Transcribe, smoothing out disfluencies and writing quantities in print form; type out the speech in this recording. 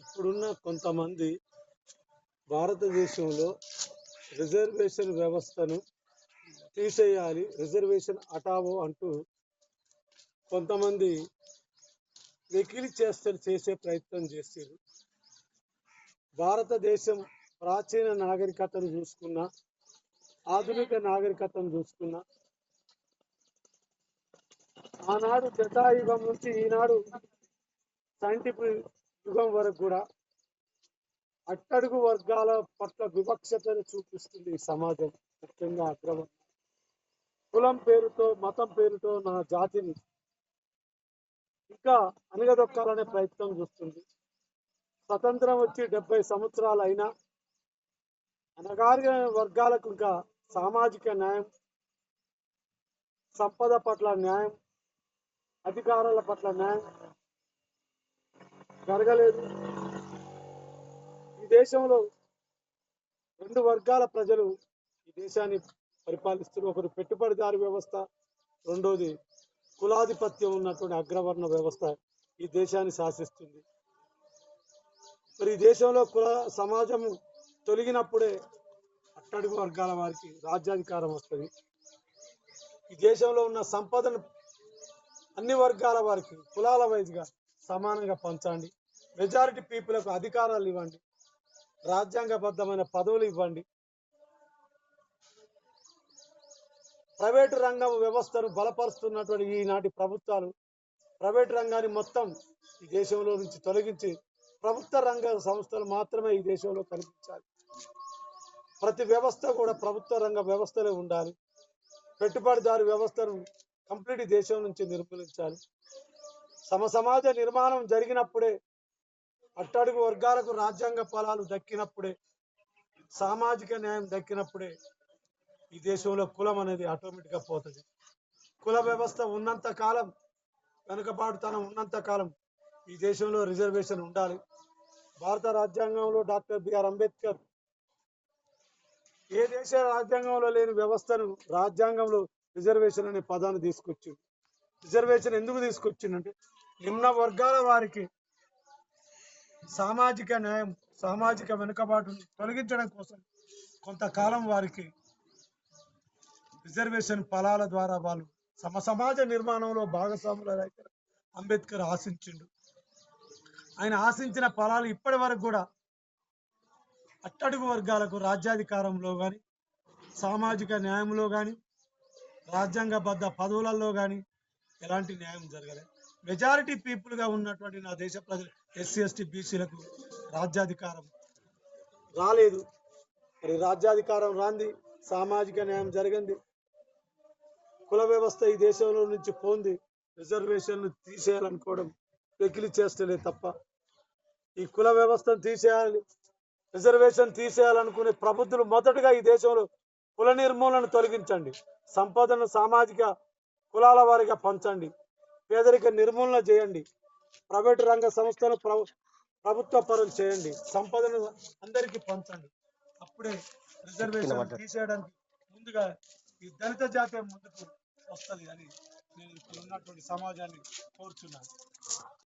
ఇప్పుడున్న కొంతమంది భారతదేశంలో రిజర్వేషన్ వ్యవస్థను తీసేయాలి, రిజర్వేషన్ హటావో అంటూ కొంతమంది వెకిలి చేష్టలు చేసే ప్రయత్నం చేశారు. భారతదేశం ప్రాచీన నాగరికతను చూసుకున్న, ఆధునిక నాగరికతను చూసుకున్న, ఆనాడు త్రేతాయుగం నుంచి ఈనాడు సైంటిఫిక్ యుగం వరకు కూడా అట్టడుగు వర్గాల పట్ల వివక్షతను చూపిస్తుంది ఈ సమాజం. ముఖ్యంగా అగ్రవర్ణం కులం పేరుతో, మతం పేరుతో నా జాతిని ఇంకా అణగదొక్కాలనే ప్రయత్నం చూస్తుంది. స్వతంత్రం వచ్చి 70 సంవత్సరాలు అయినా అణగారిన వర్గాలకు ఇంకా సామాజిక న్యాయం, సంపద పట్ల న్యాయం, అధికారాల పట్ల న్యాయం జరగలేదు. ఈ దేశంలో 2 వర్గాల ప్రజలు ఈ దేశాన్ని పరిపాలిస్తున్నారు. ఒకరు పెట్టుబడిదారు వ్యవస్థ, రెండోది కులాధిపత్యం ఉన్నటువంటి అగ్రవర్ణ వ్యవస్థ ఈ దేశాన్ని శాసిస్తుంది. మరి ఈ దేశంలో కుల సమాజం తొలగినప్పుడే అట్టడుగు వర్గాల వారికి రాజ్యాధికారం వస్తుంది. ఈ దేశంలో ఉన్న సంపదను అన్ని వర్గాల వారికి కులాల వైజ్గా సమానంగా పంచండి. మెజారిటీ పీపుల్కు అధికారాలు ఇవ్వండి, రాజ్యాంగబద్ధమైన పదవులు ఇవ్వండి. ప్రైవేటు రంగం వ్యవస్థను బలపరుస్తున్నటువంటి ఈనాటి ప్రభుత్వాలు ప్రైవేటు రంగాన్ని మొత్తం ఈ దేశంలో నుంచి తొలగించి ప్రభుత్వ రంగ సంస్థలు మాత్రమే ఈ దేశంలో కనిపించాలి. ప్రతి వ్యవస్థ కూడా ప్రభుత్వ రంగ వ్యవస్థలే ఉండాలి. పెట్టుబడిదారు వ్యవస్థను కంప్లీట్ దేశం నుంచి నిర్మూలించాలి. సమాజ నిర్మాణం జరిగినప్పుడే, అట్టడుగు వర్గాలకు రాజ్యాంగ ఫలాలు దక్కినప్పుడే, సామాజిక న్యాయం దక్కినప్పుడే ఈ దేశంలో కులం అనేది ఆటోమేటిక్గా పోతుంది. కుల వ్యవస్థ ఉన్నంత కాలం, వెనుకబాటుతనం ఉన్నంత కాలం ఈ దేశంలో రిజర్వేషన్ ఉండాలి. భారత రాజ్యాంగంలో డాక్టర్ బిఆర్ అంబేద్కర్ ఏ దేశ రాజ్యాంగంలో లేని వ్యవస్థను రాజ్యాంగంలో రిజర్వేషన్ అనే పదాన్ని తీసుకొచ్చింది. రిజర్వేషన్ ఎందుకు తీసుకొచ్చిందంటే నిమ్న వర్గాల వారికి సామాజిక న్యాయం, సామాజిక వెనుకబాటును తొలగించడం కోసం కొంతకాలం వారికి రిజర్వేషన్ ఫలాల ద్వారా వాళ్ళు సమాజ నిర్మాణంలో భాగస్వాములు అయితే అంబేద్కర్ ఆశించిండు. ఆయన ఆశించిన ఫలాలు ఇప్పటి వరకు కూడా అట్టడుగు వర్గాలకు రాజ్యాధికారంలో కానీ, సామాజిక న్యాయంలో కానీ, రాజ్యాంగబద్ధ పదవులలో కానీ ఎలాంటి న్యాయం జరగలేదు. మెజారిటీ పీపుల్గా ఉన్నటువంటి నా దేశ ప్రజలు ఎస్సీ ఎస్టీ బీసీలకు రాజ్యాధికారం రాలేదు. మరి రాజ్యాధికారం రాంది, సామాజిక న్యాయం జరిగింది, కుల వ్యవస్థ ఈ దేశంలో నుంచి పోంది. రిజర్వేషన్లు తీసేయాలనుకోవడం వెకిలి చేస్తలే తప్ప ఈ కుల వ్యవస్థను తీసేయాలి, రిజర్వేషన్ తీసేయాలనుకునే ప్రబుద్ధులు మొదటగా ఈ దేశంలో కుల నిర్మూలన తొలగించండి, సంపదను సామాజిక కులాల వారిగా పంచండి, పేదరిక నిర్మూలన చేయండి, ప్రైవేటు రంగ సంస్థలు ప్రభుత్వ పరులు చేయండి, సంపదను అందరికీ పంచండి. అప్పుడే రిజర్వేషన్ తీసేయడానికి ముందుగా ఈ దళిత జాతి ముందుకు వస్తుంది అని నేను ఇప్పుడు ఉన్నటువంటి సమాజాన్ని కోరుచున్నాను.